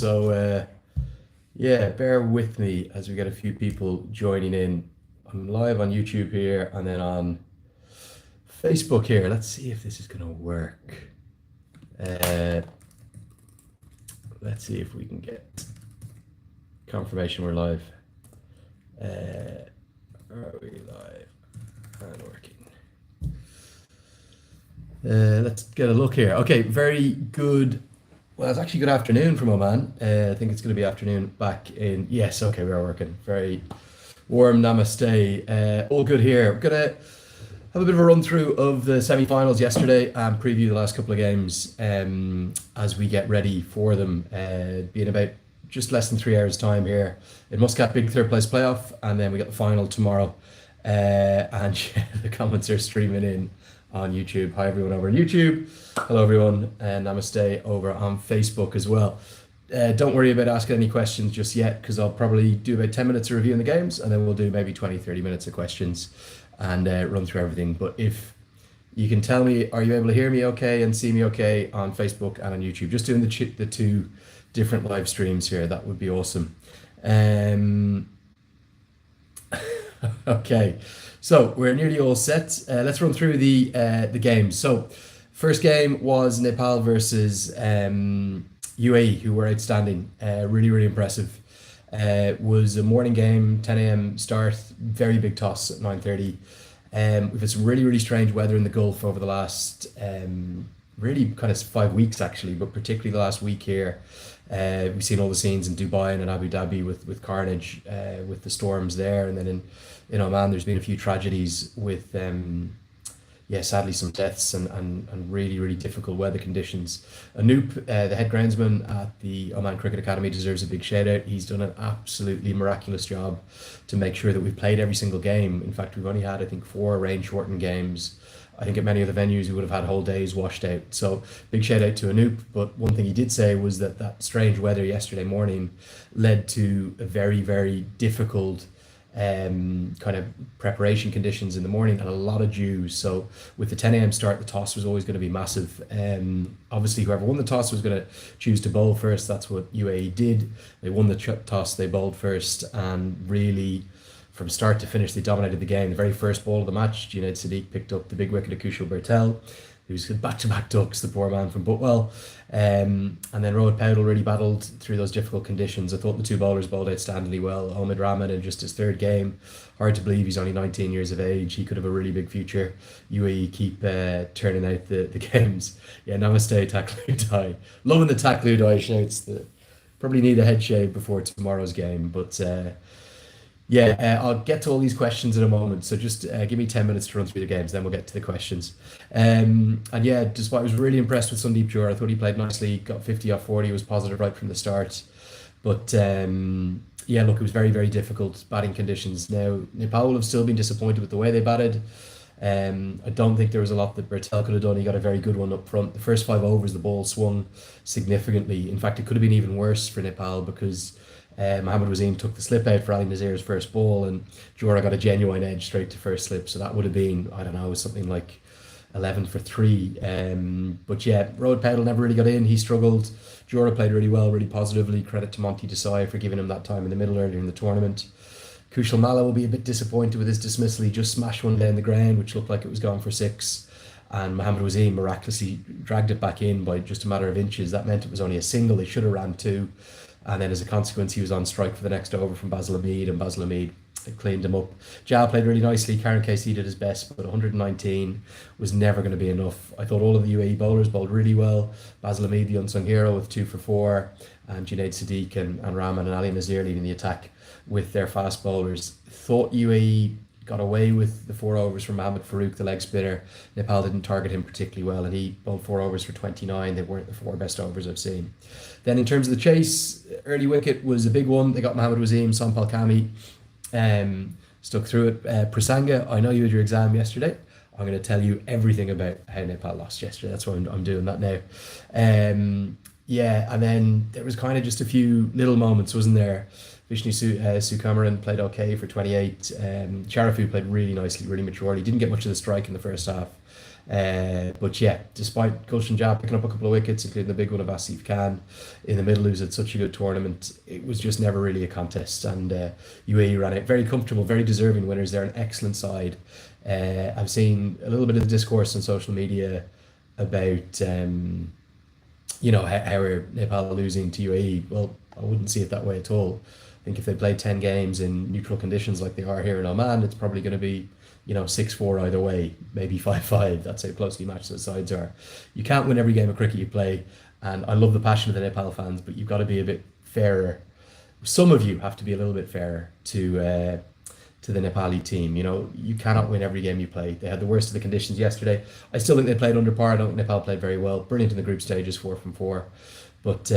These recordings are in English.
So, yeah, bear with me as we get a few people joining in. I'm live on YouTube here and then on Facebook here. Let's see if this is going to work. Uh, let's see if we can get confirmation we're live. Are we live and working? Let's get a look here. Okay, very good. Well, it's actually good afternoon from Oman. I think it's going to be afternoon back in. Yes, okay, we are working. Very warm namaste. All good here. We're going to have a bit of a run through of the semi-finals yesterday and preview the last couple of games as we get ready for them. Being about just less than 3 hours time here in Muscat, big third place playoff, and then we got the final tomorrow. And yeah, the comments are streaming in on YouTube. Hi everyone over on YouTube. Hello everyone, and namaste over on Facebook as well. Don't worry about asking any questions just yet, because I'll probably do about 10 minutes of reviewing the games, and then we'll do maybe 20-30 minutes of questions and run through everything. But if you can tell me, are you able to hear me okay and see me okay on Facebook and on YouTube? Just doing the two different live streams here, that would be awesome. Okay, so we're nearly all set. Let's run through the games. So first game was Nepal versus UAE, who were outstanding. Really impressive. Was a morning game, 10 a.m. start, very big toss at 9:30. We've had some really strange weather in the Gulf over the last really kind of 5 weeks actually, but particularly the last week here. We've seen all the scenes in Dubai and in Abu Dhabi with carnage, with the storms there, and then in Oman there's been a few tragedies with sadly some deaths and really difficult weather conditions. Anoop, the head groundsman at the Oman Cricket Academy, deserves a big shout out. He's done an absolutely miraculous job to make sure that we've played every single game. In fact, we've only had I think 4 rain shortened games. I think at many of the venues we would have had whole days washed out. So big shout out to Anoop. But one thing he did say was that strange weather yesterday morning led to a very difficult kind of preparation conditions in the morning and a lot of dew. So with the 10 a.m. start, the toss was always going to be massive. Obviously, whoever won the toss was going to choose to bowl first. That's what UAE did. They won the toss, they bowled first, and really from start to finish, they dominated the game. The very first ball of the match, Junaid Sadiq picked up the big wicket of Kushal Bertel, who's back-to-back ducks, the poor man from Butwell. And then Rohit Paudel really battled through those difficult conditions. I thought the two bowlers bowled outstandingly well. Ahmed Rahman in just his third game. Hard to believe he's only 19 years of age. He could have a really big future. UAE keep turning out the games. Yeah, namaste, Takludai. Loving the Takludai shouts. Probably need a head shave before tomorrow's game, but I'll get to all these questions in a moment. So just give me 10 minutes to run through the games, then we'll get to the questions. And yeah, despite I was really impressed with Sandeep Jor. I thought he played nicely, got 50 off 40, was positive right from the start. But yeah, look, it was very difficult batting conditions. Now, Nepal will have still been disappointed with the way they batted. I don't think there was a lot that Bertel could have done. He got a very good one up front. The first 5 overs, the ball swung significantly. In fact, it could have been even worse for Nepal because Mohammad Wasim took the slip out for Ali Nazir's first ball, and Jora got a genuine edge straight to first slip. So that would have been, I don't know, something like 11 for 3. But yeah, Rohit Paudel never really got in. He struggled. Jora played really well, really positively. Credit to Monty Desai for giving him that time in the middle earlier in the tournament. Kushal Malla will be a bit disappointed with his dismissal. He just smashed one down the ground, which looked like it was going for 6. And Mohammad Wasim miraculously dragged it back in by just a matter of inches. That meant it was only a single. They should have ran 2. And then as a consequence, he was on strike for the next over from Basil Hamid, and Basil Hamid cleaned him up. Jal played really nicely. Karen Casey did his best, but 119 was never going to be enough. I thought all of the UAE bowlers bowled really well. Basil Hamid, the unsung hero, with 2 for 4, and Junaid Sadiq and Rahman and Ali Nazir leading the attack with their fast bowlers. Thought UAE got away with the 4 overs from Mohammad Farouk, the leg spinner. Nepal didn't target him particularly well, and he bowled 4 overs for 29. They weren't the 4 best overs I've seen. Then in terms of the chase, early wicket was a big one. They got Mohammad Wasim, Sampal Kami, stuck through it. Prasanga, I know you had your exam yesterday. I'm going to tell you everything about how Nepal lost yesterday. That's why I'm doing that now. Yeah, and then there was kind of just a few little moments, wasn't there? Vishnu Sukumaran played okay for 28. Sharafu played really nicely, really maturely. Didn't get much of the strike in the first half. But yeah, despite Gulshan Jab picking up a couple of wickets, including the big one of Asif Khan in the middle, who's had such a good tournament, it was just never really a contest. And UAE ran it very comfortable, very deserving winners. They're an excellent side. I've seen a little bit of the discourse on social media about how are Nepal losing to UAE. Well, I wouldn't see it that way at all. I think if they played 10 games in neutral conditions like they are here in Oman, it's probably going to be 6-4 either way, maybe 5-5. That's how closely matched those sides are. You can't win every game of cricket you play, and I love the passion of the Nepal fans, but you've got to be a bit fairer. Some of you have to be a little bit fairer to the Nepali team. You cannot win every game you play. They had the worst of the conditions yesterday. I still think they played under par. I don't think Nepal played very well. Brilliant in the group stages, 4 from 4. But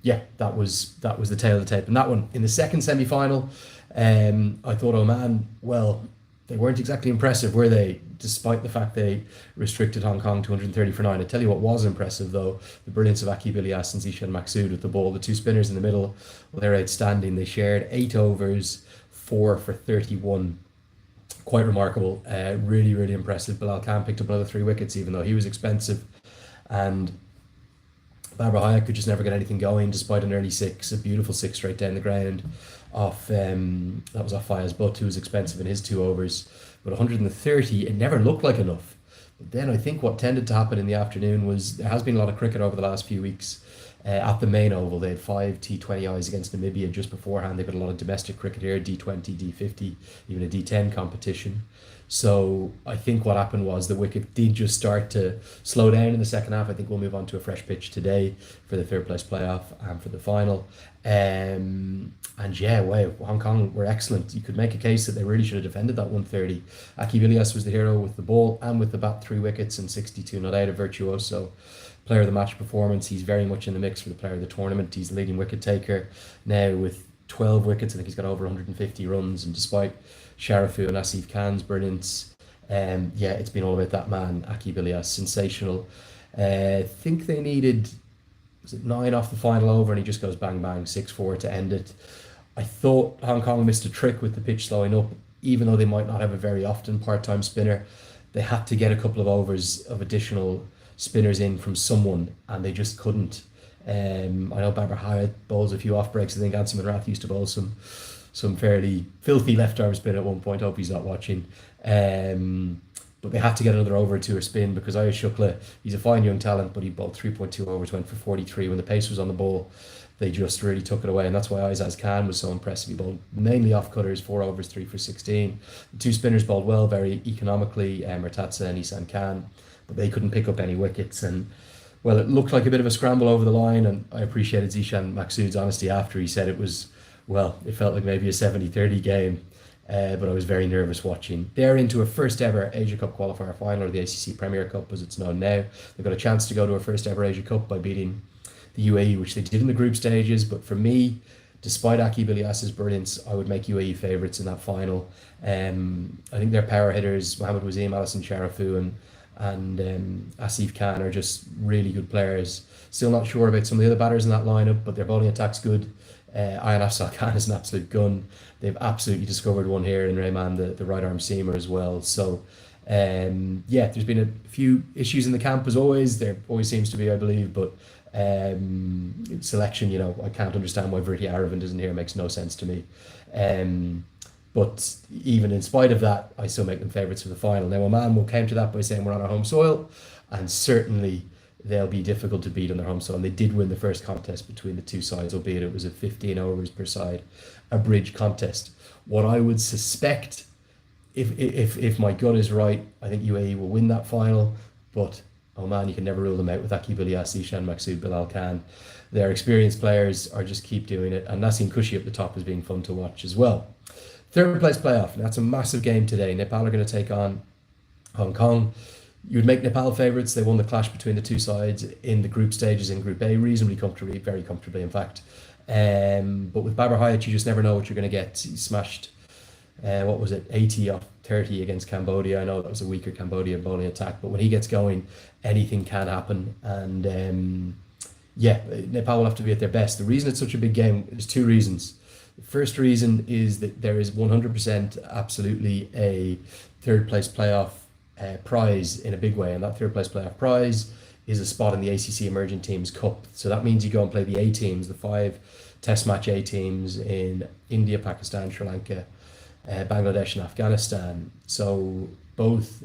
yeah, that was the tail of the tape. And that one in the second semi-final, I thought Oman, well, they weren't exactly impressive, were they? Despite the fact they restricted Hong Kong to 130 for 9. I tell you what was impressive, though, the brilliance of Akib Ilyas and Zishan Maksud with the ball. The two spinners in the middle, well, they're outstanding. They shared 8 overs, 4 for 31. Quite remarkable. Really, really impressive. Bilal Khan picked up another 3 wickets, even though he was expensive. And Barbara Hayek could just never get anything going, despite an early 6, a beautiful 6 straight down the ground off that was off Fayez Butt, who was expensive in his 2 overs. But 130, it never looked like enough. But then I think what tended to happen in the afternoon was there has been a lot of cricket over the last few weeks. At the main oval, they had 5 T20Is against Namibia just beforehand. They've got a lot of domestic cricket here, D20, D50, even a D10 competition. So I think what happened was the wicket did just start to slow down in the second half. I think we'll move on to a fresh pitch today for the third place playoff and for the final. And yeah, wow, Hong Kong were excellent. You could make a case that they really should have defended that 130. Akib Ilyas was the hero with the ball and with the bat, 3 wickets and 62 not out, a virtuoso player of the match performance. He's very much in the mix for the player of the tournament. He's the leading wicket taker now with 12 wickets. I think he's got over 150 runs, and despite Sharafu and Asif Khan's brilliance, yeah, it's been all about that man, Akib Ilyas, sensational. I think they needed, was it 9 off the final over, and he just goes bang bang, 6-4 to end it. I thought Hong Kong missed a trick with the pitch slowing up, even though they might not have a very often part-time spinner. They had to get a couple of overs of additional spinners in from someone, and they just couldn't. I know Barbara Hyatt bowls a few off breaks. I think Amerat used to bowl some fairly filthy left arm spin at one point. Hope he's not watching. But they had to get another over to a spin because Ayush Shukla, he's a fine young talent, but he bowled 3.2 overs, went for 43. When the pace was on the ball, they just really took it away, and that's why Aizaz Khan was so impressive. He bowled mainly off cutters, 4 overs, 3 for 16. The 2 spinners bowled well, very economically, Murtaza and Isan Khan, but they couldn't pick up any wickets. And well, it looked like a bit of a scramble over the line, and I appreciated Zishan Maksud's honesty after. He said it was, well, it felt like maybe a 70-30 game, but I was very nervous watching. They're into a first ever Asia Cup qualifier final, or the ACC Premier Cup as it's known now. They've got a chance to go to a first ever Asia Cup by beating the UAE, which they did in the group stages. But for me, despite Akib Ilyas's brilliance, I would make UAE favourites in that final. I think their power hitters, Mohammad Wasim, Alison Sharafu and Asif Khan, are just really good players. Still not sure about some of the other batters in that lineup, but their bowling attack's good. Ayan Afzal Khan is an absolute gun. They've absolutely discovered one here in Rehman, the right arm seamer as well. So yeah, there's been a few issues in the camp as always. There always seems to be, I believe, but selection, I can't understand why Verti Aravind isn't here. It makes no sense to me. But even in spite of that, I still make them favourites for the final. Now, Oman will counter that by saying we're on our home soil, and certainly they'll be difficult to beat on their home soil. And they did win the first contest between the two sides, albeit it was a 15 overs per side, a bridge contest. What I would suspect, if my gut is right, I think UAE will win that final, but Oman, you can never rule them out with Akib Ilyas, Ishan Maksud, Bilal Khan. Their experienced players are just keep doing it, and Naseem Kushi up the top is being fun to watch as well. Third place playoff, and that's a massive game today. Nepal are going to take on Hong Kong. You would make Nepal favourites. They won the clash between the two sides in the group stages in Group A reasonably comfortably, very comfortably in fact. But with Babar Hayat, you just never know what you're going to get. He smashed, 80 off 30 against Cambodia. I know that was a weaker Cambodia bowling attack, but when he gets going, anything can happen. And yeah, Nepal will have to be at their best. The reason it's such a big game, there's 2 reasons. The first reason is that there is 100% absolutely a third place playoff prize in a big way, and that third place playoff prize is a spot in the ACC Emerging Teams Cup. So that means you go and play the A teams, the 5 test match A teams in India, Pakistan, Sri Lanka, Bangladesh, and Afghanistan. So both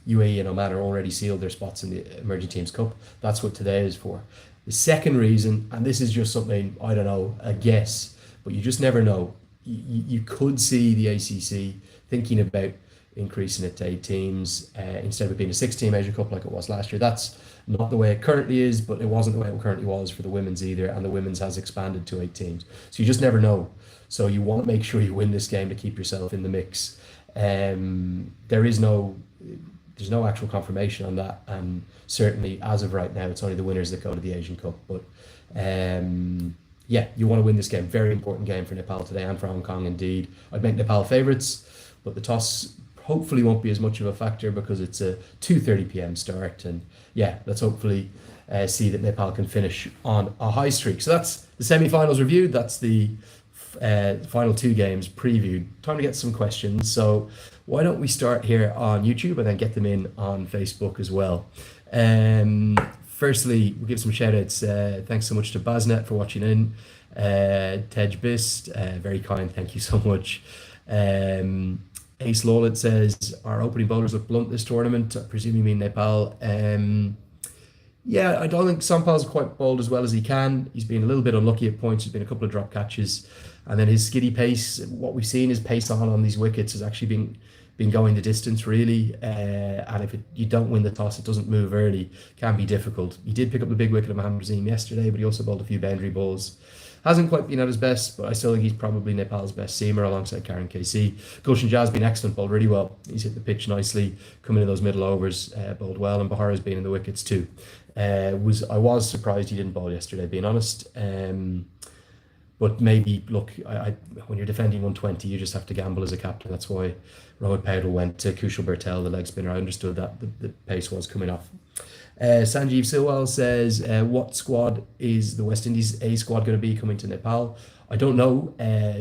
UAE and Oman are already sealed their spots in the Emerging Teams Cup. That's what today is for. The second reason, and this is just something, I don't know, a guess, but you just never know. You could see the ACC thinking about increasing it to 8 teams instead of it being a 6-team Asia Cup like it was last year. That's not the way it currently is, but it wasn't the way it currently was for the women's either, and the women's has expanded to 8 teams. So you just never know. So you want to make sure you win this game to keep yourself in the mix. There's no actual confirmation on that, and certainly as of right now, it's only the winners that go to the Asian Cup. But yeah, you want to win this game. Very important game for Nepal today and for Hong Kong indeed. I'd make Nepal favourites, but the toss hopefully won't be as much of a factor because it's a 2:30 p.m. start, and yeah, let's hopefully see that Nepal can finish on a high streak. So that's the semi-finals reviewed. That's the final 2 games previewed. Time to get some questions. So why don't we start here on YouTube and then get them in on Facebook as well. Firstly, we'll give some shout outs. Thanks so much to Baznet for watching in. Tej Bist, very kind, thank you so much. Ace Lawlett says, our opening bowlers look blunt this tournament. I presume you mean Nepal. Yeah, I don't think Sampal's quite bowled as well as he can. He's been a little bit unlucky at points. There's been a couple of drop catches. And then his skiddy pace, what we've seen, his pace on these wickets has actually been going the distance really. And if you don't win the toss, it doesn't move early, can be difficult. He did pick up the big wicket of Mohammad Azim yesterday, but he also bowled a few boundary balls. Hasn't quite been at his best, but I still think he's probably Nepal's best seamer alongside Karen KC. Gulshan Jazz been excellent, bowled really well. He's hit the pitch nicely, coming in those middle overs, bowled well, and Bahar has been in the wickets too. I was surprised he didn't bowl yesterday, being honest. But maybe, look, when you're defending 120, you just have to gamble as a captain. That's why Rohit Paudel went to Kushal Bertel, the leg spinner. I understood that the pace was coming off. Sanjeev Silwal says, what squad is the West Indies A squad going to be coming to Nepal? I don't know.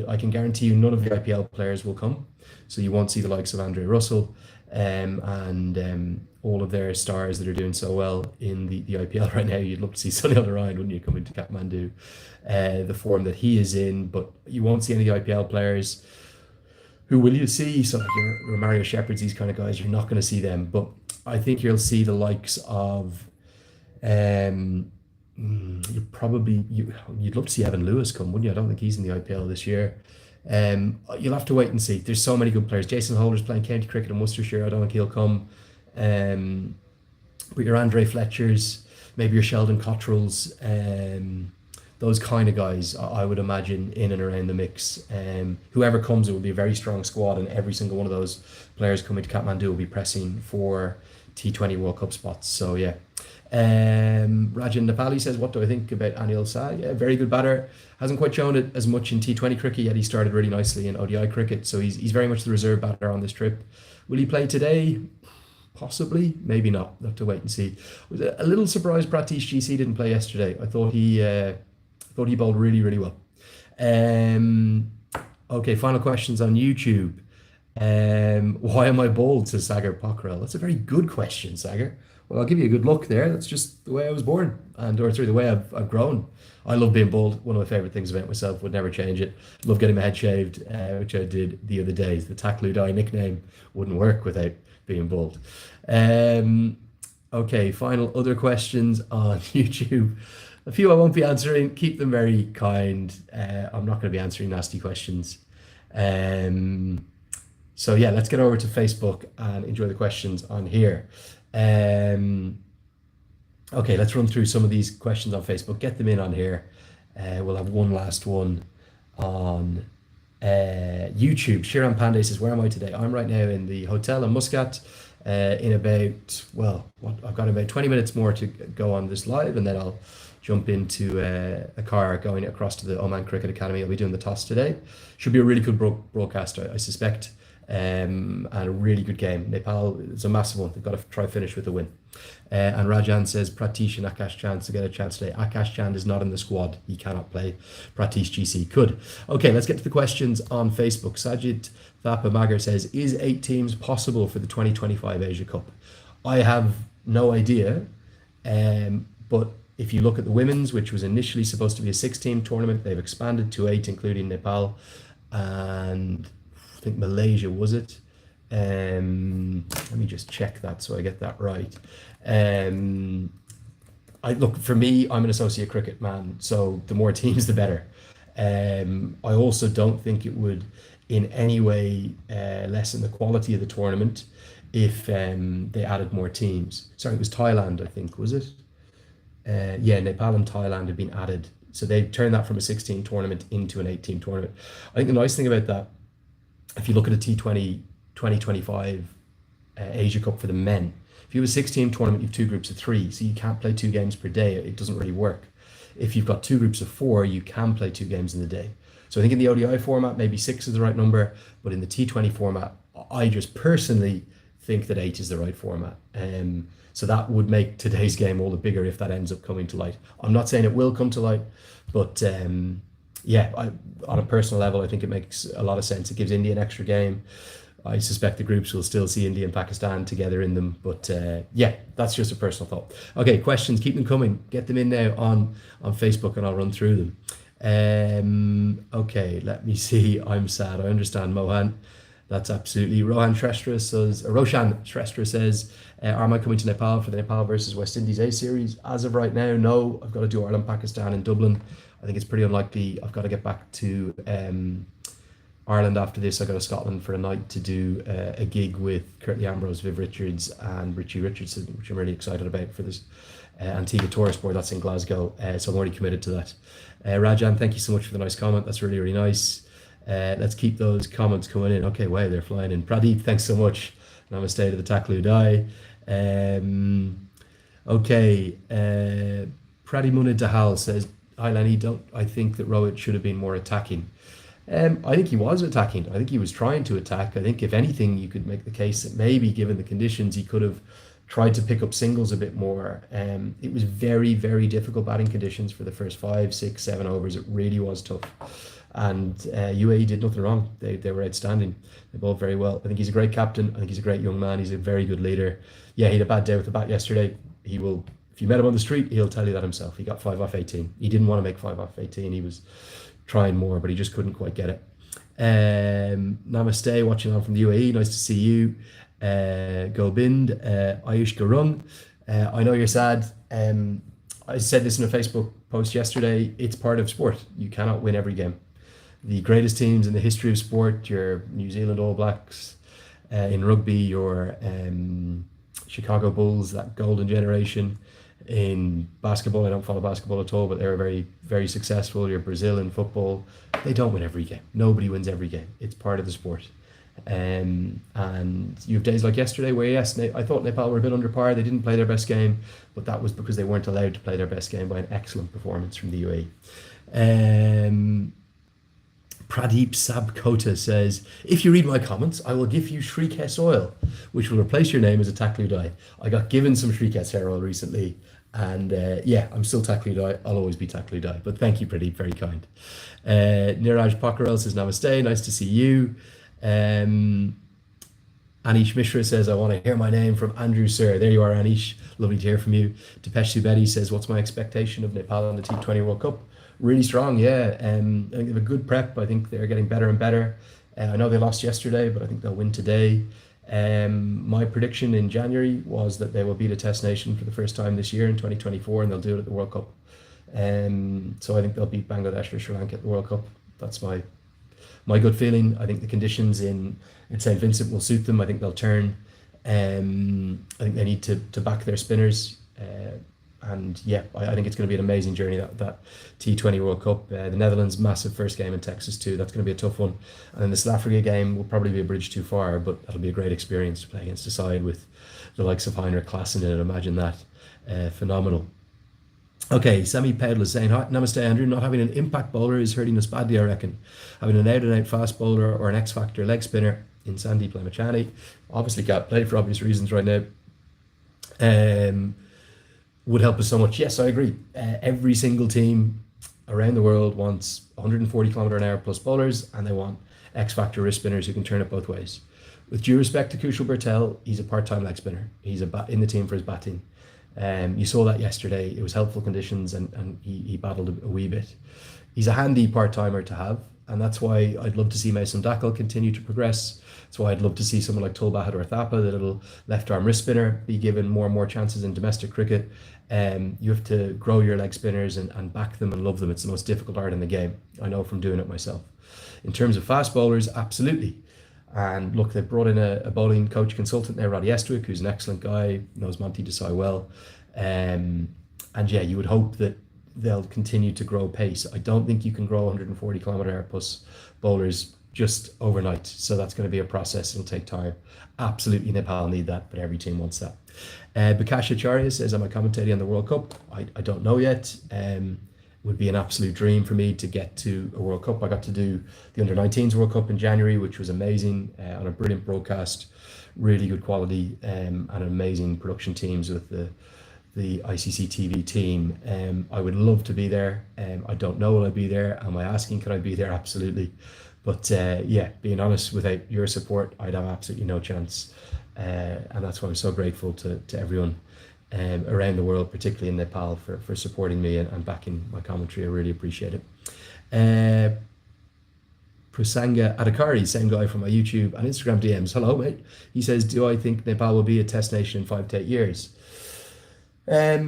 I can guarantee you none of the IPL players will come. So you won't see the likes of Andre Russell and all of their stars that are doing so well in the IPL right now. You'd love to see Sunil Narine, wouldn't you, coming to Kathmandu, the form that he is in. But you won't see any of the IPL players. Who will you see? So your Mario Shepherds, these kind of guys, you're not going to see them. But I think you'll see the likes of you'd love to see Evan Lewis come, wouldn't you? I don't think he's in the IPL this year. You'll have to wait and see. There's so many good players. Jason Holder's playing county cricket in Worcestershire. I don't think he'll come. But your Andre Fletchers, maybe your Sheldon Cottrells, those kind of guys, I would imagine, in and around the mix. Whoever comes, it will be a very strong squad, and every single one of those players coming to Kathmandu will be pressing for T20 World Cup spots. So yeah. Rajan Nepali says, what do I think about Anil Sai? Yeah, very good batter. Hasn't quite shown it as much in T20 cricket, yet he started really nicely in ODI cricket. So he's very much the reserve batter on this trip. Will he play today? Possibly, maybe not. We'll have to wait and see. I was a little surprised Pratish GC didn't play yesterday. I thought he bowled really, really well. Okay, final questions on YouTube. Why am I bald, says Sagar Pockrell? That's a very good question, Sagar. Well, I'll give you a good look there. That's just the way I was born, the way I've grown. I love being bald. One of my favorite things about myself, would never change it. Love getting my head shaved, which I did the other day. The Takludai nickname wouldn't work without being bald. Okay, final other questions on YouTube. A few I won't be answering. Keep them very kind. I'm not going to be answering nasty questions. So yeah, let's get over to Facebook and enjoy the questions on here. Okay, let's run through some of these questions on Facebook. Get them in on here. We'll have one last one on YouTube. Shiran Pandey says, where am I today? I'm right now in the hotel in Muscat. In about, I've got about 20 minutes more to go on this live, and then I'll jump into a car going across to the Oman Cricket Academy. I'll be doing the toss today. Should be a really good broadcast, I suspect. and a really good game. Nepal is a massive one. They've got to try finish with a win. And Rajan says Pratish and Akash Chand to get a chance today. Akash Chand is not in the squad. He cannot play. Pratish GC could. Okay, let's get to the questions on Facebook. Sajid Thapa Magar says, is 8 teams possible for the 2025 Asia Cup? I have no idea. But if you look at the women's, which was initially supposed to be a 6-team tournament, they've expanded to 8, including Nepal and I think Malaysia, was it? Let me just check that so I get that right. Look, for me, I'm an associate cricket man, so the more teams, the better. I also don't think it would in any way lessen the quality of the tournament if they added more teams. Sorry, it was Thailand, I think, was it? Yeah, Nepal and Thailand have been added. So they turned that from a 16 tournament into an 18 tournament. I think the nice thing about that, if you look at a T20 2025 Asia Cup for the men, if you have a 16 tournament, you have 2 groups of 3, so you can't play 2 games per day. It doesn't really work. If you've got 2 groups of 4, you can play 2 games in the day. So I think in the ODI format, maybe 6 is the right number, but in the T20 format, I just personally think that 8 is the right format. So that would make today's game all the bigger if that ends up coming to light. I'm not saying it will come to light, but yeah, on a personal level, I think it makes a lot of sense. It gives India an extra game. I suspect the groups will still see India and Pakistan together in them, but yeah, that's just a personal thought. Okay, questions, keep them coming. Get them in now on Facebook and I'll run through them. Okay, let me see. I'm sad. I understand, Mohan. That's absolutely. Roshan Shrestha says, am I coming to Nepal for the Nepal versus West Indies A series? As of right now, no. I've got to do Ireland, Pakistan in Dublin. I think it's pretty unlikely. I've got to get back to Ireland after this. I go to Scotland for a night to do a gig with Curtly Ambrose, Viv Richards and Richie Richardson, which I'm really excited about for this Antigua Tourist Board. That's in Glasgow. So I'm already committed to that. Rajan, thank you so much for the nice comment. That's really, really nice. Let's keep those comments coming in. Okay, wow, they're flying in. Pradeep, thanks so much. Namaste to the Taklu Dai. Okay, Pradimuna Dahal says, hi Lenny, I think that Rohit should have been more attacking. I think he was attacking. I think he was trying to attack. I think if anything, you could make the case that maybe given the conditions, he could have tried to pick up singles a bit more. It was very, very difficult batting conditions for the first 5, 6, 7 overs. It really was tough. And UAE did nothing wrong. They were outstanding. They bowled very well. I think he's a great captain. I think he's a great young man. He's a very good leader. Yeah, he had a bad day with the bat yesterday. He will, if you met him on the street, he'll tell you that himself. He got 5 off 18. He didn't want to make 5 off 18. He was trying more, but he just couldn't quite get it. Namaste, watching on from the UAE. Nice to see you. Gobind, Ayush Garung. I know you're sad. I said this in a Facebook post yesterday. It's part of sport. You cannot win every game. The greatest teams in the history of sport, your New Zealand All Blacks, in rugby, your Chicago Bulls, that golden generation. In basketball, I don't follow basketball at all, but they were very, very successful. Your Brazil in football, they don't win every game. Nobody wins every game. It's part of the sport. And you have days like yesterday where, yes, I thought Nepal were a bit under par. They didn't play their best game, but that was because they weren't allowed to play their best game by an excellent performance from the UAE. Pradeep Sabkota says, if you read my comments, I will give you Shrikes oil, which will replace your name as a Taklu Dai. I got given some Shrikes hair oil recently, and yeah, I'm still Taklu Dai. I'll always be Taklu Dai. But thank you, Pradeep, very kind. Niraj Pokharel says, namaste, nice to see you. Anish Mishra says, I want to hear my name from Andrew Sir. There you are, Anish. Lovely to hear from you. Dipesh Subedi says, what's my expectation of Nepal in the T20 World Cup? Really strong, yeah. I think they have a good prep. I think they're getting better and better. I know they lost yesterday, but I think they'll win today. My prediction in January was that they will beat a test nation for the first time this year in 2024, and they'll do it at the World Cup. So I think they'll beat Bangladesh or Sri Lanka at the World Cup. That's my good feeling. I think the conditions in St. Vincent will suit them. I think they'll turn. I think they need to back their spinners. And yeah, I think it's going to be an amazing journey, that T20 World Cup. The Netherlands, massive first game in Texas too. That's going to be a tough one. And then the South Africa game will probably be a bridge too far, but that'll be a great experience to play against a side with the likes of Heinrich Klaassen in it. Imagine that. Phenomenal. Okay, Sammy Pedal is saying, namaste Andrew, not having an impact bowler is hurting us badly, I reckon. Having an out-and-out fast bowler or an X-Factor leg spinner in Sandeep Lamachani. Obviously can't play for obvious reasons right now. Um, would help us so much. Yes, I agree. Every single team around the world wants 140 km an hour plus bowlers, and they want X factor wrist spinners who can turn it both ways. With due respect to Kushal Bertel, he's a part-time leg spinner. He's in the team for his batting. You saw that yesterday. It was helpful conditions, and he battled a wee bit. He's a handy part-timer to have, and that's why I'd love to see Mason Dackle continue to progress. That's why I'd love to see someone like Tulbahadur Thapa, the little left-arm wrist spinner, be given more and more chances in domestic cricket. You have to grow your leg spinners and back them and love them. It's the most difficult art in the game. I know from doing it myself. In terms of fast bowlers, absolutely. And look, they've brought in a bowling coach consultant there, Roddy Estwick, who's an excellent guy, knows Monty Desai well. And yeah, you would hope that they'll continue to grow pace. I don't think you can grow 140 kilometre hour plus bowlers just overnight. So that's going to be a process. It'll take time. Absolutely, Nepal need that, but every team wants that. Bikash Acharya says, am I commentating on the World Cup? I don't know yet. Would be an absolute dream for me to get to a World Cup. I got to do the Under-19s World Cup in January, which was amazing, on a brilliant broadcast, really good quality, and amazing production teams with the ICC TV team. I would love to be there. I don't know will I be there. Am I asking can I be there? Absolutely. But yeah, being honest, without your support, I'd have absolutely no chance. And that's why I'm so grateful to everyone around the world, particularly in Nepal, for supporting me and backing my commentary. I really appreciate it. Prasanga Adhikari, same guy from my YouTube and Instagram DMs. Hello, mate. He says, do I think Nepal will be a test nation in 5 to 8 years? I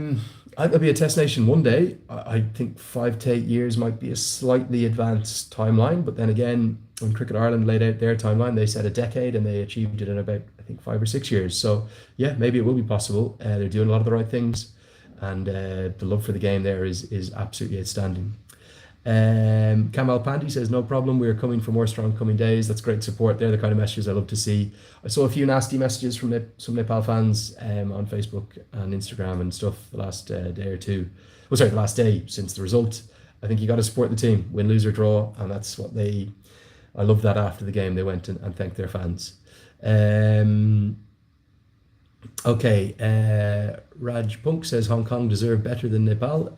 think they'll be a test nation one day. I think 5 to 8 years might be a slightly advanced timeline, but then again, when Cricket Ireland laid out their timeline, they said a decade and they achieved it in about, I think, 5 or 6 years. So yeah, maybe it will be possible. They're doing a lot of the right things, and the love for the game there is absolutely outstanding. Kamal Pandey says, no problem, we're coming for more strong coming days. That's great support. They're the kind of messages I love to see. I saw a few nasty messages from some Nepal fans on Facebook and Instagram and stuff the last day or two. Well, sorry, the last day since the result. I think you got to support the team, win, lose or draw, and that's what I love that after the game they went and thanked their fans. Okay, Raj Punk says Hong Kong deserve better than Nepal.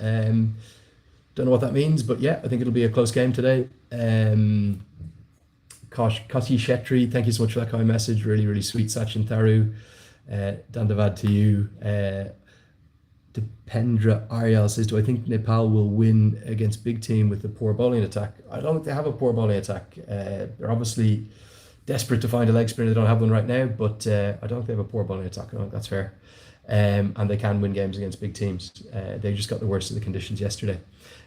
Don't know what that means, but yeah, I think it'll be a close game today. Kati Shetri, thank you so much for that kind message. Really, really sweet. Sachin Tharu, Dandavad to you. Dipendra Aryal says, do I think Nepal will win against big team with the poor bowling attack? I don't think they have a poor bowling attack. They're obviously desperate to find a leg spinner. They don't have one right now, but I don't think they have a poor bowling attack. I don't think that's fair. And they can win games against big teams. They just got the worst of the conditions yesterday.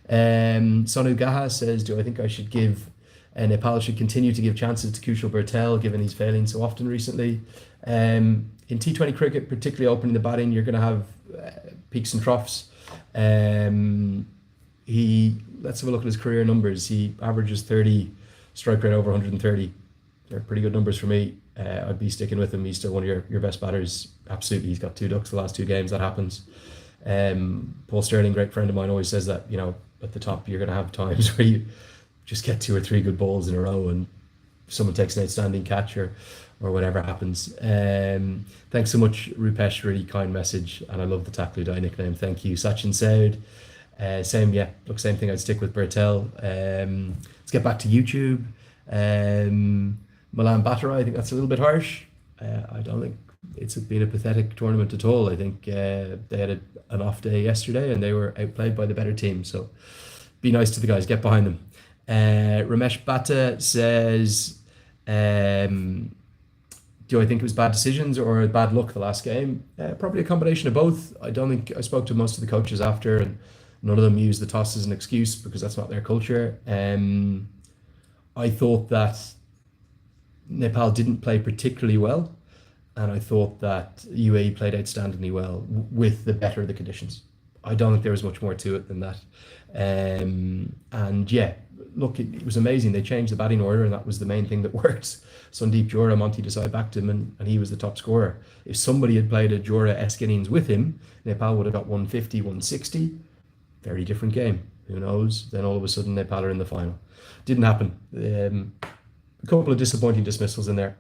Sonu Gaha says, do I think I should give Nepal should continue to give chances to Kushal Bertel, given he's failing so often recently? In T20 cricket, particularly opening the batting, you're going to have peaks and troughs. Let's have a look at his career numbers. He averages 30, strike rate over 130. They're pretty good numbers for me. I'd be sticking with him. He's still one of your best batters. Absolutely, he's got 2 ducks the last 2 games. That happens. Paul Sterling, great friend of mine, always says that, at the top you're going to have times where you just get 2 or 3 good balls in a row and someone takes an outstanding catch or whatever happens. Thanks so much, Rupesh, really kind message, and I love the Takludai nickname. Thank you. Sachin Saud, same thing. I'd stick with Bertel. Let's get back to YouTube. Milan Batara, I think that's a little bit harsh. I don't think it's been a pathetic tournament at all. I think they had an off day yesterday and they were outplayed by the better team. So be nice to the guys, get behind them. Ramesh Bhatta says, do I think it was bad decisions or bad luck the last game? Probably a combination of both. I spoke to most of the coaches after, and none of them used the toss as an excuse because that's not their culture. I thought that Nepal didn't play particularly well, and I thought that UAE played outstandingly well with the better of the conditions. I don't think there was much more to it than that. And yeah, look, it was amazing. They changed the batting order, and that was the main thing that worked. Sandeep Jora, Monty Desai backed him, and he was the top scorer. If somebody had played a Jora-esque innings with him, Nepal would have got 150, 160. Very different game. Who knows? Then all of a sudden, Nepal are in the final. Didn't happen. A couple of disappointing dismissals in there.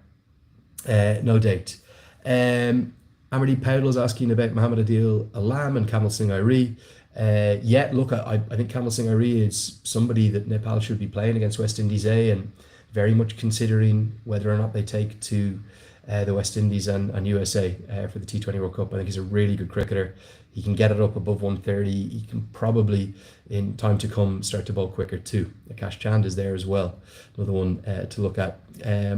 No date. Amity Powell is asking about Mohammed Adil Alam and Kamal Singh Iri. Yeah, look, I think Kamal Singh Iri is somebody that Nepal should be playing against West Indies A, and very much considering whether or not they take to the West Indies and USA for the T20 World Cup. I think he's a really good cricketer. He can get it up above 130. He can probably, in time to come, start to bowl quicker too. Akash Chand is there as well. Another one to look at.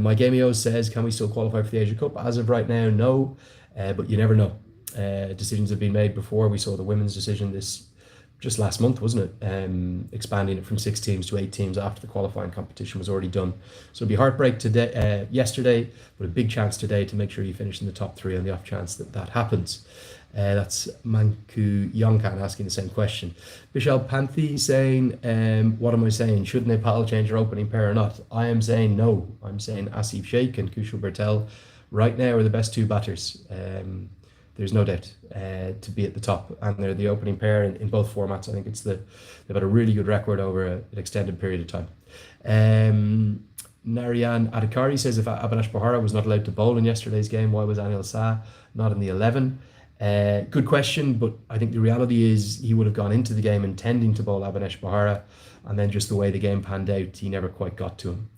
My Gameo says, can we still qualify for the Asia Cup? As of right now, no. But you never know. Decisions have been made before. We saw the women's decision this just last month, wasn't it? Expanding it from 6 teams to 8 teams after the qualifying competition was already done. So it'll be heartbreak today, yesterday, but a big chance today to make sure you finish in the top 3 on the off chance that that happens. That's Manku Yongkan asking the same question. Vishal Panthi saying, what am I saying? Should Nepal change their opening pair or not? I am saying no. I'm saying Asif Sheikh and Kushal Bertel right now are the best 2 batters. There's no doubt to be at the top, and they're the opening pair in both formats. I think they've had a really good record over an extended period of time. Narayan Adhikari says, if Abhinash Bahara was not allowed to bowl in yesterday's game, why was Anil Shah not in the 11? Good question, but I think the reality is he would have gone into the game intending to bowl Abhinash Bahara, and then just the way the game panned out, he never quite got to him.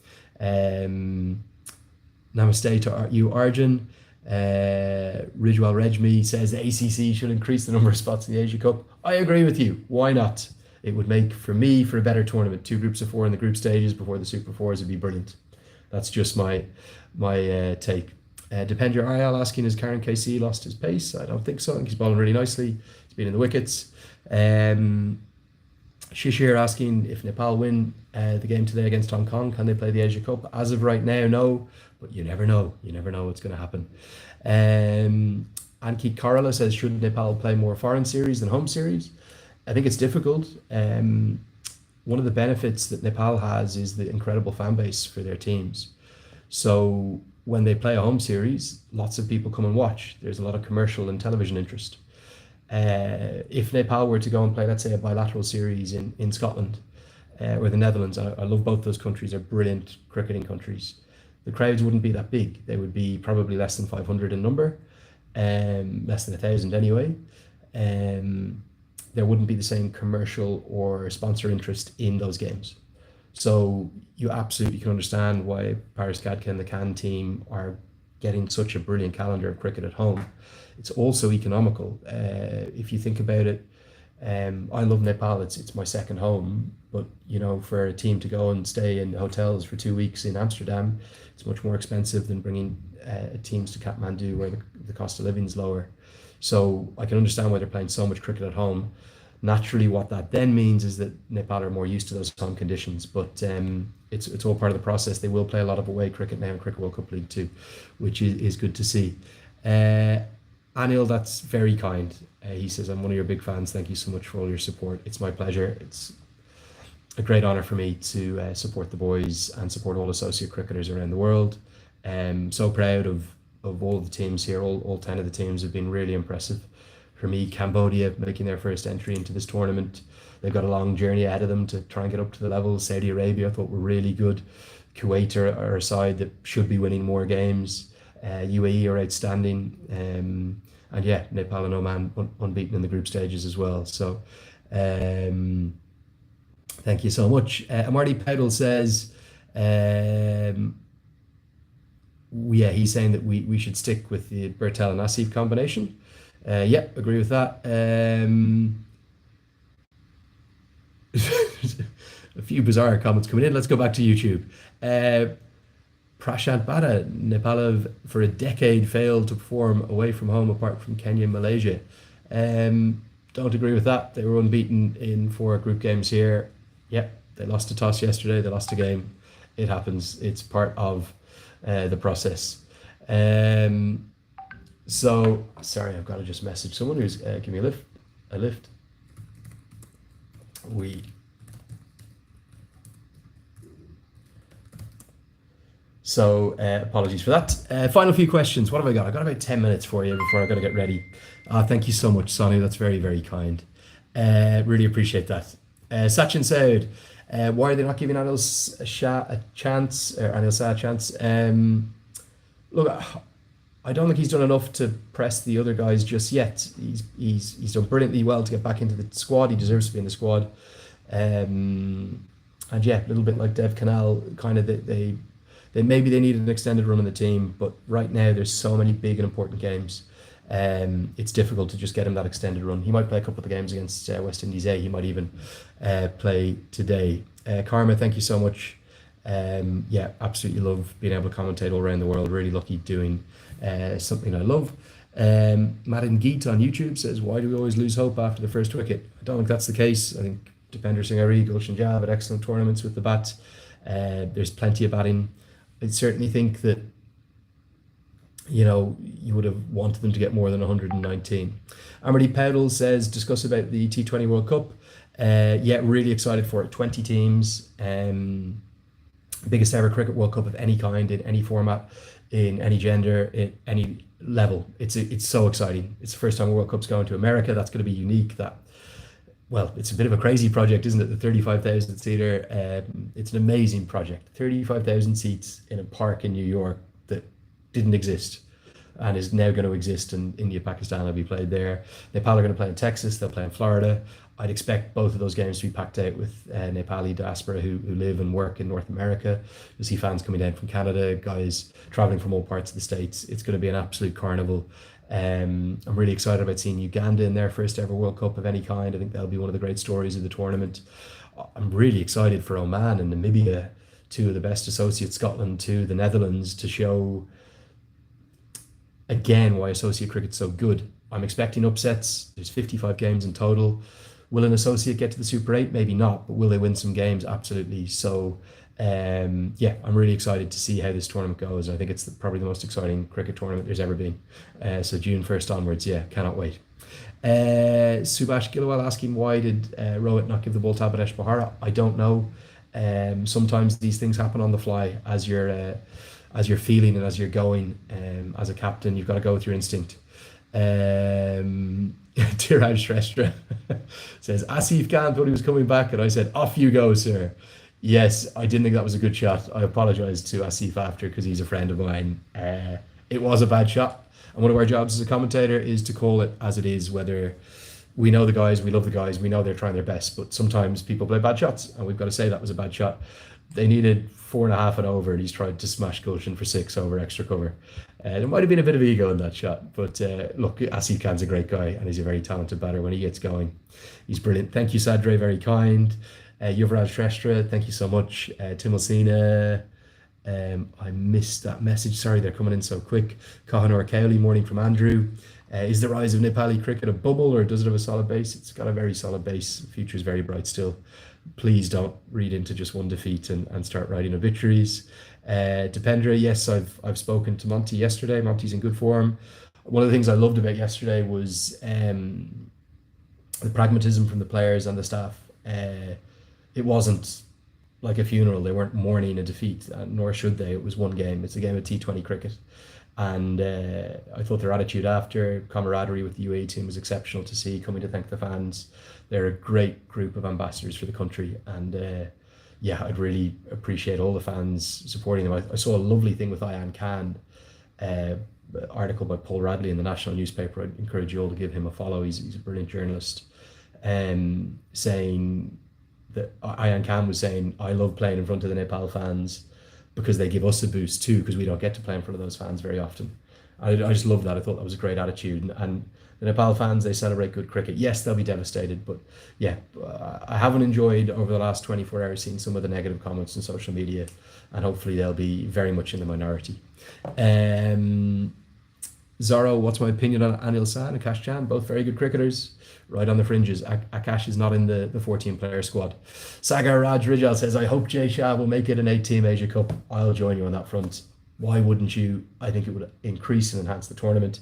Namaste to you, Arjun. Ridgewell Regmi says the ACC should increase the number of spots in the Asia Cup. I agree with you. Why not? It would make, for me, for a better tournament. 2 groups of 4 in the group stages before the Super Fours would be brilliant. That's just my take. Depender Ayal asking, has Karen KC lost his pace? I don't think so. I think he's bowling really nicely. He's been in the wickets. Shishir asking, if Nepal win the game today against Hong Kong, can they play the Asia Cup? As of right now, no. But you never know. You never know what's going to happen. Ankit Karala says, should Nepal play more foreign series than home series? I think it's difficult. One of the benefits that Nepal has is the incredible fan base for their teams. So when they play a home series, lots of people come and watch. There's a lot of commercial and television interest. If Nepal were to go and play, let's say, a bilateral series in Scotland or the Netherlands, I love both those countries. They're brilliant cricketing countries. The crowds wouldn't be that big. They would be probably less than 500 in number, less than 1,000 anyway. There wouldn't be the same commercial or sponsor interest in those games. So you absolutely can understand why Paris Gadka and the Cannes team are getting such a brilliant calendar of cricket at home. It's also economical. If you think about it, I love Nepal. It's my second home, but for a team to go and stay in hotels for 2 weeks in Amsterdam, it's much more expensive than bringing teams to Kathmandu, where the cost of living is lower. So I can understand why they're playing so much cricket at home. Naturally, what that then means is that Nepal are more used to those home conditions, but it's all part of the process. They will play a lot of away cricket now in Cricket World Cup League 2, which is good to see. Anil, that's very kind. He says, I'm one of your big fans. Thank you so much for all your support. It's my pleasure. It's a great honour for me to support the boys and support all associate cricketers around the world. So proud of all the teams here. All 10 of the teams have been really impressive. For me, Cambodia making their first entry into this tournament. They've got a long journey ahead of them to try and get up to the level. Saudi Arabia, I thought, were really good. Kuwait are a side that should be winning more games. UAE are outstanding. And yeah, Nepal and Oman unbeaten in the group stages as well. So thank you so much. Amarty Powell says, he's saying that we should stick with the Bertel and Asif combination. Yeah, agree with that. A few bizarre comments coming in. Let's go back to YouTube. Prashant Bada, Nepal have for a decade failed to perform away from home apart from Kenya and Malaysia. Don't agree with that. They were unbeaten in 4 group games here. Yep, they lost a toss yesterday. They lost a game. It happens. It's part of the process. So, sorry, I've got to just message someone who's giving me a lift. So, apologies for that. Final few questions. What have I got? I've got about 10 minutes for you before I've got to get ready. Thank you so much, Sonny. That's very, very kind. Really appreciate that. Sachin Saud, why are they not giving Anil Shah a chance? Look, I don't think he's done enough to press the other guys just yet. He's done brilliantly well to get back into the squad. He deserves to be in the squad. And yeah, a little bit like Dev Canal, kind of they maybe they need an extended run in the team, but right now there's so many big and important games. It's difficult to just get him that extended run. He might play a couple of the games against West Indies A. He might even play today. Karma, thank you so much. Yeah, absolutely love being able to commentate all around the world. Really lucky doing something I love. Madden Geet on YouTube says, why do we always lose hope after the first wicket? I don't think that's the case. I think Dipender Singh, Gulshan Jab had excellent tournaments with the bat. There's plenty of batting. I certainly think that, you know, you would have wanted them to get more than 119. Amerat Powell says, discuss about the T20 World Cup. Yeah, really excited for it. 20 teams. Biggest ever cricket World Cup of any kind, in any format, in any gender, in any level. It's so exciting. It's the first time a World Cup's going to America. That's going to be unique. Well, it's a bit of a crazy project, isn't it? The 35,000 seater. It's an amazing project. 35,000 seats in a park in New York that didn't exist and is now going to exist, and India, Pakistan will be played there. Nepal are going to play in Texas. They'll play in Florida. I'd expect both of those games to be packed out with Nepali diaspora who live and work in North America. You'll see fans coming down from Canada, guys traveling from all parts of the States. It's going to be an absolute carnival. I'm really excited about seeing Uganda in their first ever World Cup of any kind. I think that'll be one of the great stories of the tournament. I'm really excited for Oman and Namibia, two of the best associates, Scotland to the Netherlands, to show again why associate cricket's so good. I'm expecting upsets. There's 55 games in total. Will an associate get to the Super 8? Maybe not, but will they win some games? Absolutely. So, yeah, I'm really excited to see how this tournament goes. I think it's probably the most exciting cricket tournament there's ever been. So June 1st onwards, yeah, cannot wait. Subhash Gilwal asking, why did Rohit not give the ball to Abhilash Bahara? I don't know. Sometimes these things happen on the fly as you're feeling and as you're going. As a captain, you've got to go with your instinct. Tiraj Shrestha says, Asif Khan thought he was coming back, and I said, off you go, sir. Yes, I didn't think that was a good shot. I apologize to Asif after, because he's a friend of mine. It was a bad shot, and one of our jobs as a commentator is to call it as it is, whether we know the guys, we love the guys, we know they're trying their best, but sometimes people play bad shots, and we've got to say that was a bad shot. They needed 4.5 and over, and he's tried to smash Gulshan for 6 over extra cover. There might have been a bit of ego in that shot, but look, Asif Khan's a great guy, and he's a very talented batter when he gets going. He's brilliant. Thank you, Sadre, very kind. Yuvraj Shrestha, thank you so much. Tim Alsina, I missed that message. Sorry, they're coming in so quick. Kahanor Cowley, morning from Andrew. Is the rise of Nepali cricket a bubble, or does it have a solid base? It's got a very solid base. The future is very bright still. Please don't read into just one defeat and start writing obituaries. Dipendra, yes, I've spoken to Monty yesterday. Monty's in good form. One of the things I loved about yesterday was the pragmatism from the players and the staff. It wasn't like a funeral. They weren't mourning a defeat, nor should they. It was one game. It's a game of T20 cricket. And I thought their attitude after, camaraderie with the UAE team was exceptional to see, coming to thank the fans. They're a great group of ambassadors for the country. And yeah, I'd really appreciate all the fans supporting them. I saw a lovely thing with Ayan Khan, article by Paul Radley in the national newspaper. I'd encourage you all to give him a follow. He's a brilliant journalist. Saying that Ayan Khan was saying, I love playing in front of the Nepal fans because they give us a boost too, because we don't get to play in front of those fans very often. I just love that. I thought that was a great attitude. And the Nepal fans, they celebrate good cricket. Yes, they'll be devastated, but yeah, I haven't enjoyed over the last 24 hours seeing some of the negative comments on social media, and hopefully they'll be very much in the minority. Zorro, what's my opinion on Anil San and Akash Chan? Both very good cricketers, right on the fringes. Akash is not in the 14-player squad. Sagar Raj Rijal says, I hope Jay Shah will make it an 8-team Asia Cup. I'll join you on that front. Why wouldn't you? I think it would increase and enhance the tournament.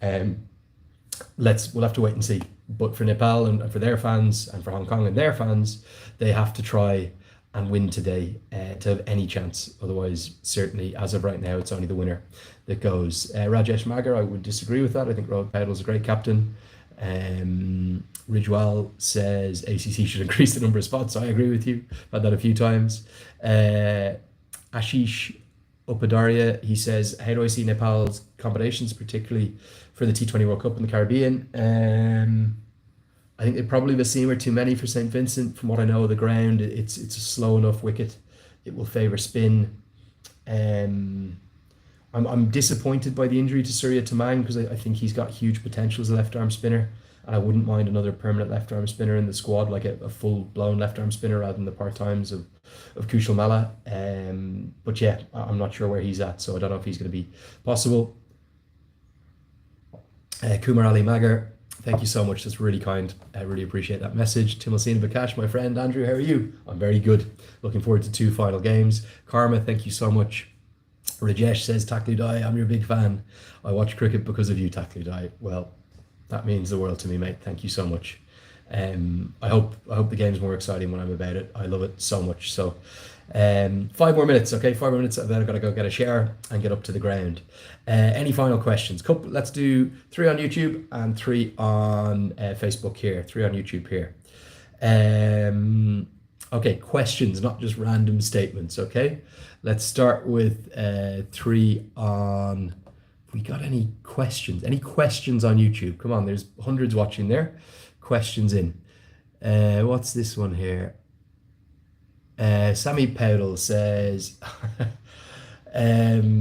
We'll have to wait and see. But for Nepal and for their fans, and for Hong Kong and their fans, they have to try and win today to have any chance. Otherwise, certainly, as of right now, it's only the winner that goes. Rajesh Magar, I would disagree with that. I think Rohit Paudel is a great captain. Ridgewell says ACC should increase the number of spots. I agree with you. I've had that a few times. Ashish Upadaria, he says, how do I see Nepal's combinations, particularly for the T20 World Cup in the Caribbean? I think it probably the seam are too many for St. Vincent. From what I know of the ground, it's a slow enough wicket. It will favour spin. Um, I'm disappointed by the injury to Surya Tamang because I think he's got huge potential as a left arm spinner, and I wouldn't mind another permanent left arm spinner in the squad, like a full blown left arm spinner rather than the part times of Kushal Malla. But yeah, I'm not sure where he's at, so I don't know if he's going to be possible. Kumar Ali Magar, thank you so much. That's really kind. I really appreciate that message. Timosina Bakash, my friend. Andrew, how are you? I'm very good. Looking forward to 2 final games. Karma, thank you so much. Rajesh says, Takludai, I'm your big fan. I watch cricket because of you, Takludai. Well, that means the world to me, mate. Thank you so much. I hope the game's more exciting when I'm about it. I love it so much. So 5 more minutes, okay? 5 more minutes, and then I've got to go get a shower and get up to the ground. Any final questions? Let's do 3 on YouTube and 3 on Facebook here. 3 on YouTube here. Okay, questions, not just random statements, okay? Let's start with 3 on... Have we got any questions? Any questions on YouTube? Come on, there's hundreds watching there. Questions in. What's this one here? Sammy Powell says, yeah,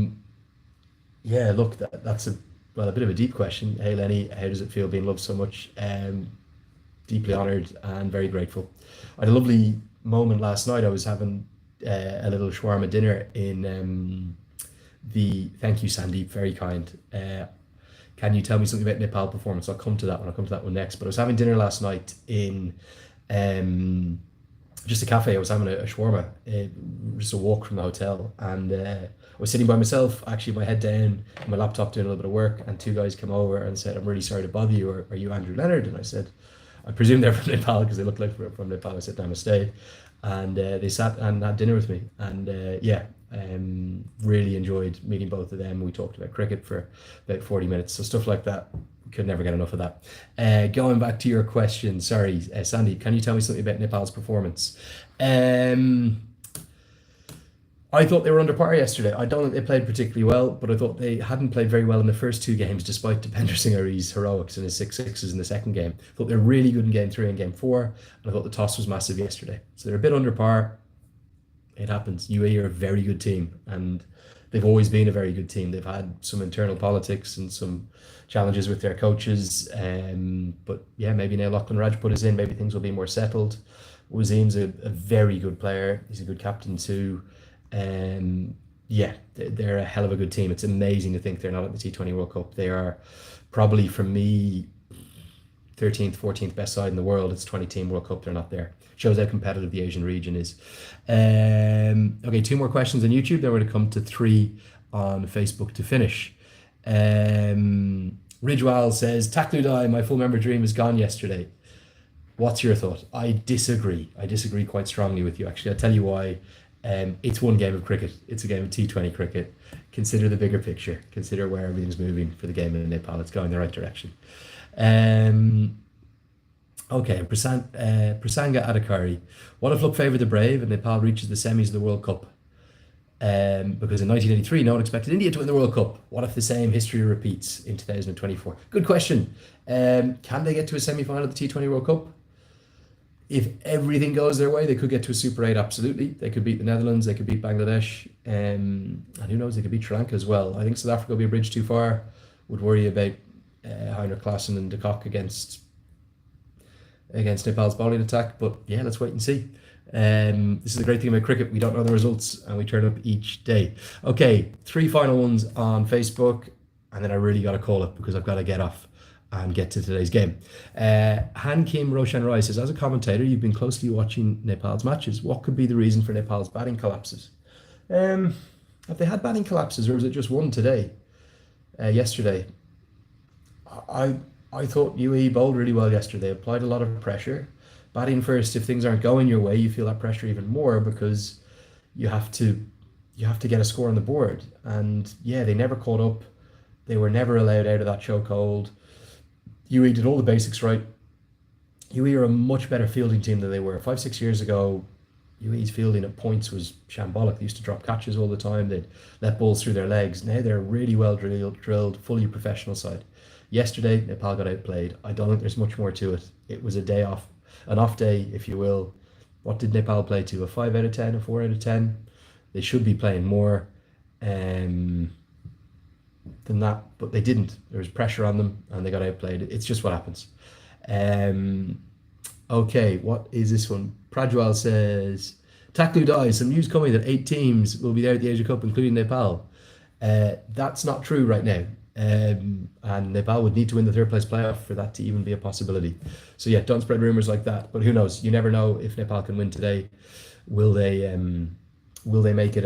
look, that's a bit of a deep question. Hey Lenny, how does it feel being loved so much? Deeply honoured and very grateful. I had a lovely moment last night. I was having a little shawarma dinner in thank you Sandeep, very kind. Can you tell me something about Nepal performance? I'll come to that one. I'll come to that one next. But I was having dinner last night in just a cafe. I was having a shawarma, just a walk from the hotel, and I was sitting by myself, actually, my head down, on my laptop, doing a little bit of work, and 2 guys came over and said, "I'm really sorry to bother you. Are you Andrew Leonard?" And I said, I presume they're from Nepal because they look like they're from Nepal. I said, "Namaste," and they sat and had dinner with me, and really enjoyed meeting both of them. We talked about cricket for about 40 minutes, so stuff like that, could never get enough of that. Going back to your question, sorry, Sandy, can you tell me something about Nepal's performance? I thought they were under par yesterday. I don't think they played particularly well, but I thought they hadn't played very well in the first 2 games, despite Dipender Singh Hari's heroics and his 6 sixes in the second game. I thought they were really good in game 3 and game 4, and I thought the toss was massive yesterday. So they're a bit under par. It happens. UAE are a very good team, and they've always been a very good team. They've had some internal politics and some challenges with their coaches, but yeah, maybe now Lachlan Rajput is in, maybe things will be more settled. Wazim's a very good player. He's a good captain too. Yeah, they're a hell of a good team. It's amazing to think they're not at the T20 World Cup. They are probably, for me, 13th, 14th best side in the world. It's 20-team World Cup. They're not there. Shows how competitive the Asian region is. Okay, 2 more questions on YouTube. Then we're going to come to 3 on Facebook to finish. Ridgewell says, Takludai, my full member dream is gone yesterday. What's your thought? I disagree. I disagree quite strongly with you, actually. I'll tell you why. It's one game of cricket. It's a game of T20 cricket. Consider the bigger picture. Consider where everything's moving for the game in Nepal. It's going the right direction. Okay, Prasanga Adhikari. What if luck favoured the brave and Nepal reaches the semis of the World Cup? Because in 1983, no one expected India to win the World Cup. What if the same history repeats in 2024? Good question. Can they get to a semi-final of the T20 World Cup? If everything goes their way, they could get to a Super 8, absolutely. They could beat the Netherlands, they could beat Bangladesh, and who knows, they could beat Sri Lanka as well. I think South Africa will be a bridge too far. Would worry about Heinrich Klaassen and de Kock against Nepal's bowling attack, but yeah, let's wait and see. This is the great thing about cricket. We don't know the results and we turn up each day. Okay, 3 final ones on Facebook, and then I really got to call it because I've got to get off and get to today's game. Han Kim Roshan Rai says, as a commentator, you've been closely watching Nepal's matches. What could be the reason for Nepal's batting collapses? Have they had batting collapses, or was it just one today? Yesterday? I thought UAE bowled really well yesterday, applied a lot of pressure. Batting first, if things aren't going your way, you feel that pressure even more because you have to get a score on the board. And yeah, they never caught up. They were never allowed out of that chokehold. UAE did all the basics right. UAE are a much better fielding team than they were 5-6 years ago. UAE's fielding at points was shambolic. They used to drop catches all the time. They'd let balls through their legs. Now they're really well drilled, fully professional side. Yesterday, Nepal got outplayed. I don't think there's much more to it. It was a day off, an off day, if you will. What did Nepal play to? A 5 out of 10, a 4 out of 10? They should be playing more than that, but they didn't. There was pressure on them and they got outplayed. It's just what happens. Okay, what is this one? Prajwal says, Taklu dies. Some news coming that 8 teams will be there at the Asia Cup, including Nepal. That's not true right now. And Nepal would need to win the third place playoff for that to even be a possibility. So yeah, don't spread rumors like that. But who knows? You never know if Nepal can win today. Will they make it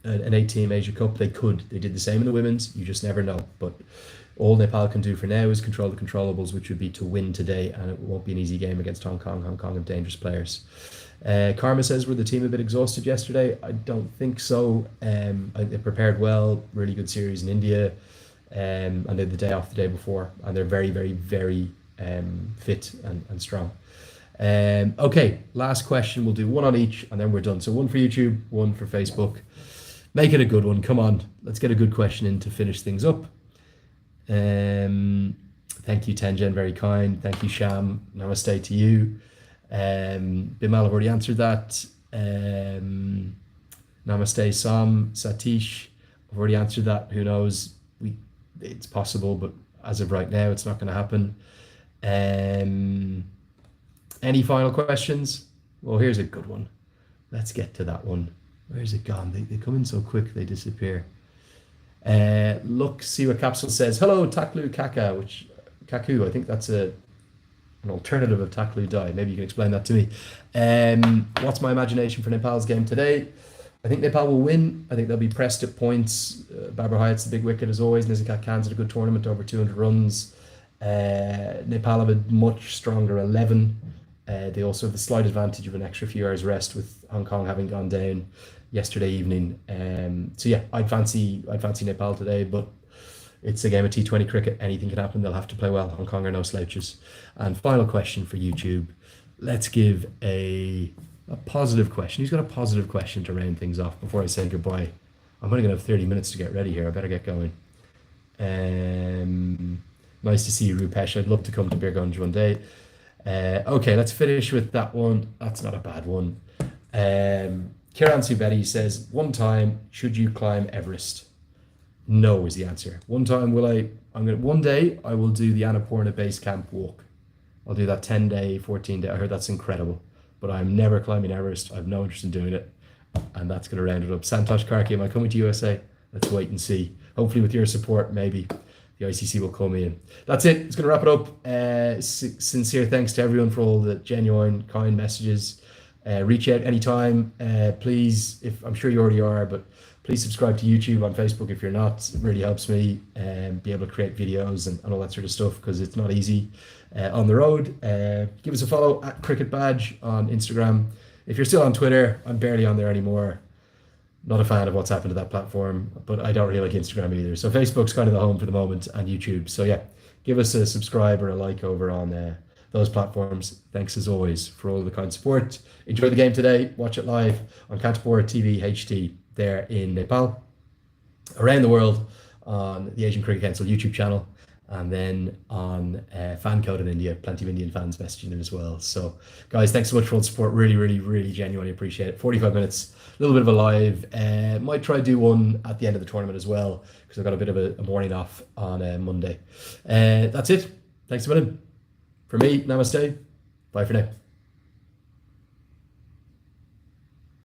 an 8-team Asia Cup? They could. They did the same in the women's. You just never know. But all Nepal can do for now is control the controllables, which would be to win today, and it won't be an easy game against Hong Kong. Hong Kong have dangerous players. Karma says, were the team a bit exhausted yesterday? I don't think so. They prepared well, really good series in India, and they had the day off the day before, and they're very, very, very fit and strong. Okay, last question. We'll do one on each, and then we're done. So one for YouTube, one for Facebook. Make it a good one. Come on, let's get a good question in to finish things up. Thank you, Tenjen, very kind. Thank you, Sham. Namaste to you. Bimal, I've already answered that. Namaste, Sam, Satish, I've already answered that. Who knows? It's possible, but as of right now, it's not going to happen. Any final questions? Well, here's a good one. Let's get to that one. Where's it gone? They come in so quick, they disappear. Look, see what Capsule says. Hello, Taklu Kaka, which Kaku, I think that's an alternative of Taklu Dai. Maybe you can explain that to me. What's my imagination for Nepal's game today? I think Nepal will win. I think they'll be pressed at points. Babar Hayat's the big wicket as always. Nizakat Khan's had a good tournament, over 200 runs. Nepal have a much stronger 11. They also have the slight advantage of an extra few hours rest with Hong Kong having gone down yesterday evening. So yeah, I'd fancy Nepal today, but it's a game of T20 cricket. Anything can happen. They'll have to play well. Hong Kong are no slouches. And final question for YouTube. Let's give a positive question. Who's got a positive question to round things off before I say goodbye? I'm only going to have 30 minutes to get ready here. I better get going. Nice to see you, Rupesh. I'd love to come to Birgunj one day. Okay, let's finish with that one. That's not a bad one. Kiran Subedi says, one time, should you climb Everest? No is the answer. One day I will do the Annapurna Base Camp walk. I'll do that 10-day, 14-day. I heard that's incredible, but I'm never climbing Everest. I have no interest in doing it. And that's going to round it up. Santosh Karki, am I coming to USA? Let's wait and see. Hopefully with your support, maybe the ICC will call me in. That's it. It's going to wrap it up. Sincere thanks to everyone for all the genuine, kind messages. Reach out anytime. Please, if I'm sure you already are, but please subscribe to YouTube, on Facebook if you're not. It really helps me be able to create videos and all that sort of stuff, because it's not easy on the road. Give us a follow at Cricket Badge on Instagram. If you're still on Twitter, I'm barely on there anymore. Not a fan of what's happened to that platform, but I don't really like Instagram either. So Facebook's kind of the home for the moment, and YouTube. So yeah, give us a subscribe or a like over on those platforms. Thanks as always for all the kind support. Enjoy the game today. Watch it live on Kantpur TV HT there in Nepal, around the world on the Asian Cricket Council YouTube channel, and then on fan code in India. Plenty of Indian fans messaging in as well. So guys, thanks so much for all the support. Really, really, really genuinely appreciate it. 45 minutes, a little bit of a live. Might try to do one at the end of the tournament as well, because I've got a bit of a morning off on Monday. That's it. Thanks a million. For me, namaste. Bye for now.